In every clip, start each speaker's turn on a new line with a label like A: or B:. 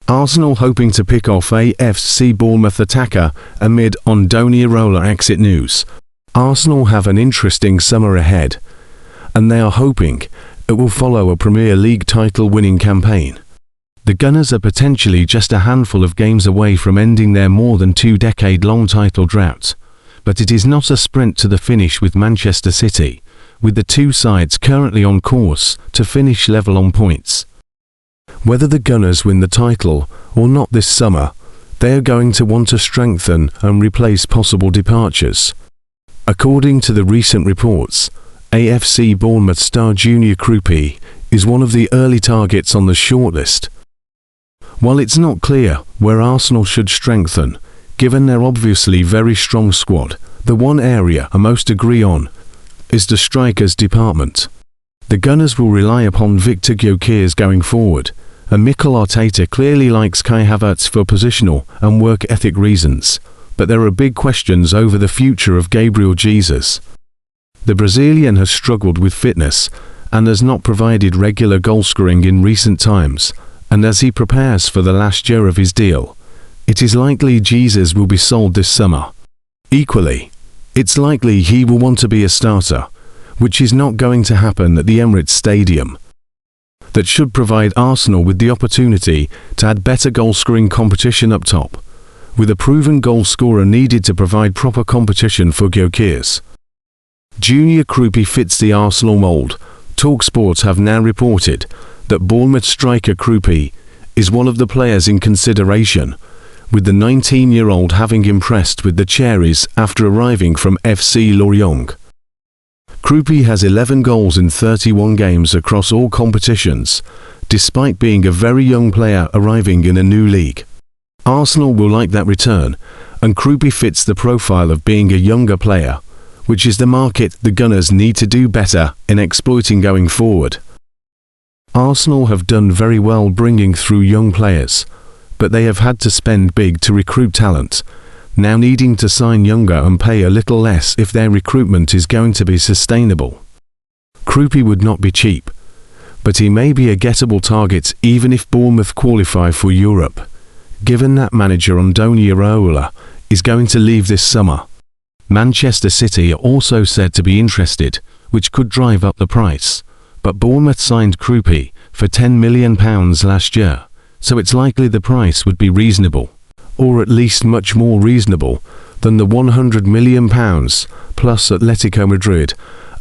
A: Arsenal hoping to pick off AFC Bournemouth attacker amid Andoni Iraola exit news. Arsenal have an interesting summer ahead, and they are hoping it will follow a Premier League title-winning campaign. The Gunners are potentially just a handful of games away from ending their more than 2-decade-long title drought, but it is not a sprint to the finish with Manchester City, with the two sides currently on course to finish level on points. Whether the Gunners win the title or not this summer, they are going to want to strengthen and replace possible departures. According to the recent reports, AFC Bournemouth star Junior Kroupi is one of the early targets on the shortlist. While it's not clear where Arsenal should strengthen, given their obviously very strong squad, the one area I most agree on is the strikers department. The Gunners will rely upon Victor Gyökeres going forward, and Mikel Arteta clearly likes Kai Havertz for positional and work ethic reasons, but there are big questions over the future of Gabriel Jesus. The Brazilian has struggled with fitness and has not provided regular goal-scoring in recent times, and as he prepares for the last year of his deal, it is likely Jesus will be sold this summer. Equally, it's likely he will want to be a starter, which is not going to happen at the Emirates Stadium. That should provide Arsenal with the opportunity to add better goal-scoring competition up top, with a proven goal scorer needed to provide proper competition for Gyökeres. Junior Kroupi fits the Arsenal mould. TalkSport have now reported that Bournemouth striker Kroupi is one of the players in consideration, with the 19-year-old having impressed with the Cherries after arriving from FC Lorient. Kroupi has 11 goals in 31 games across all competitions, despite being a very young player arriving in a new league. Arsenal will like that return, and Kroupi fits the profile of being a younger player, which is the market the Gunners need to do better in exploiting going forward. Arsenal have done very well bringing through young players, but they have had to spend big to recruit talent, now needing to sign younger and pay a little less if their recruitment is going to be sustainable. Kroupi would not be cheap, but he may be a gettable target even if Bournemouth qualify for Europe, given that manager Andoni Iraola is going to leave this summer. Manchester City are also said to be interested, which could drive up the price, but Bournemouth signed Kroupi for £10 million last year, so it's likely the price would be reasonable, or at least much more reasonable than the £100 million plus Atletico Madrid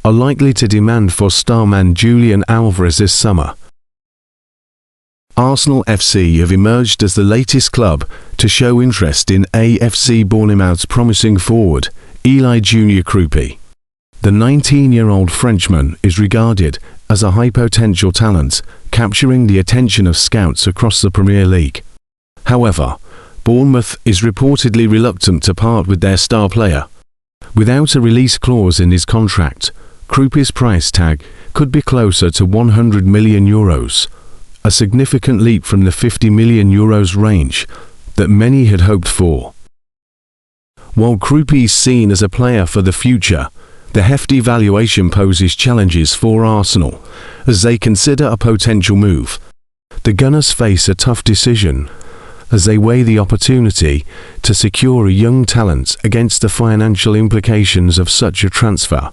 A: are likely to demand for starman Julian Alvarez this summer. Arsenal FC have emerged as the latest club to show interest in AFC Bournemouth's promising forward, Eli Junior Kroupi. The 19-year-old Frenchman is regarded as a high-potential talent, capturing the attention of scouts across the Premier League. However, Bournemouth is reportedly reluctant to part with their star player. Without a release clause in his contract, Kroupi's price tag could be closer to €100 million, a significant leap from the €50 million range that many had hoped for. While Kroupi is seen as a player for the future, the hefty valuation poses challenges for Arsenal as they consider a potential move. The Gunners face a tough decision as they weigh the opportunity to secure a young talent against the financial implications of such a transfer.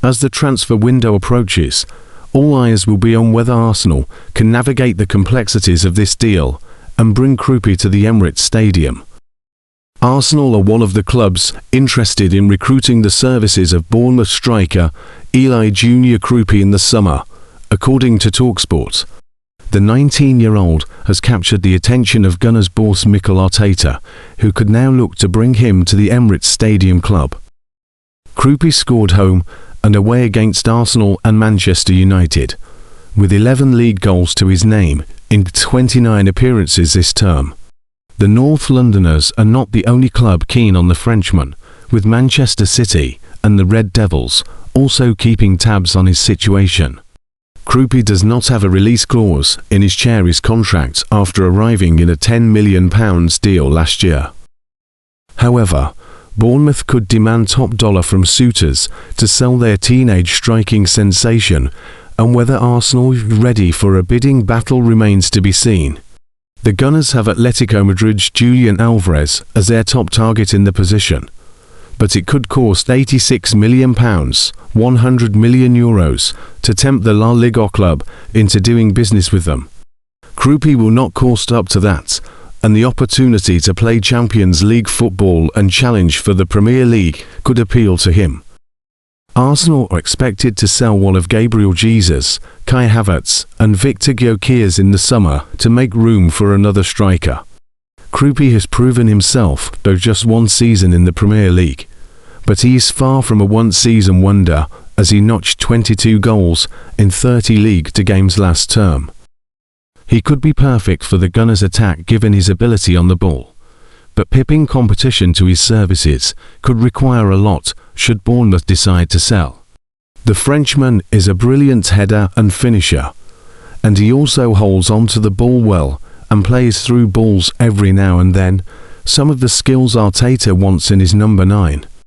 A: As the transfer window approaches, all eyes will be on whether Arsenal can navigate the complexities of this deal and bring Kroupi to the Emirates Stadium. Arsenal are one of the clubs interested in recruiting the services of Bournemouth striker Eli Junior Kroupi in the summer, according to TalkSport. The 19-year-old has captured the attention of Gunners boss Mikel Arteta, who could now look to bring him to the Emirates Stadium club. Kroupi scored home and away against Arsenal and Manchester United, with 11 league goals to his name in 29 appearances this term. The North Londoners are not the only club keen on the Frenchman, with Manchester City and the Red Devils also keeping tabs on his situation. Kroupi does not have a release clause in his Cherries contract after arriving in a £10 million deal last year. However, Bournemouth could demand top dollar from suitors to sell their teenage striking sensation, and whether Arsenal is ready for a bidding battle remains to be seen. The Gunners have Atletico Madrid's Julian Alvarez as their top target in the position, but it could cost £86 million, €100 million, to tempt the La Liga club into doing business with them. Kroupi will not cost up to that, and the opportunity to play Champions League football and challenge for the Premier League could appeal to him. Arsenal are expected to sell one of Gabriel Jesus, Kai Havertz and Victor Gyökeres in the summer to make room for another striker. Kroupi has proven himself, though just one season in the Premier League, but he is far from a one-season wonder as he notched 22 goals in 30 league games last term. He could be perfect for the Gunners' attack given his ability on the ball, but pipping competition to his services could require a lot should Bournemouth decide to sell. The Frenchman is a brilliant header and finisher, and he also holds on to the ball well and plays through balls every now and then, some of the skills Arteta wants in his number 9.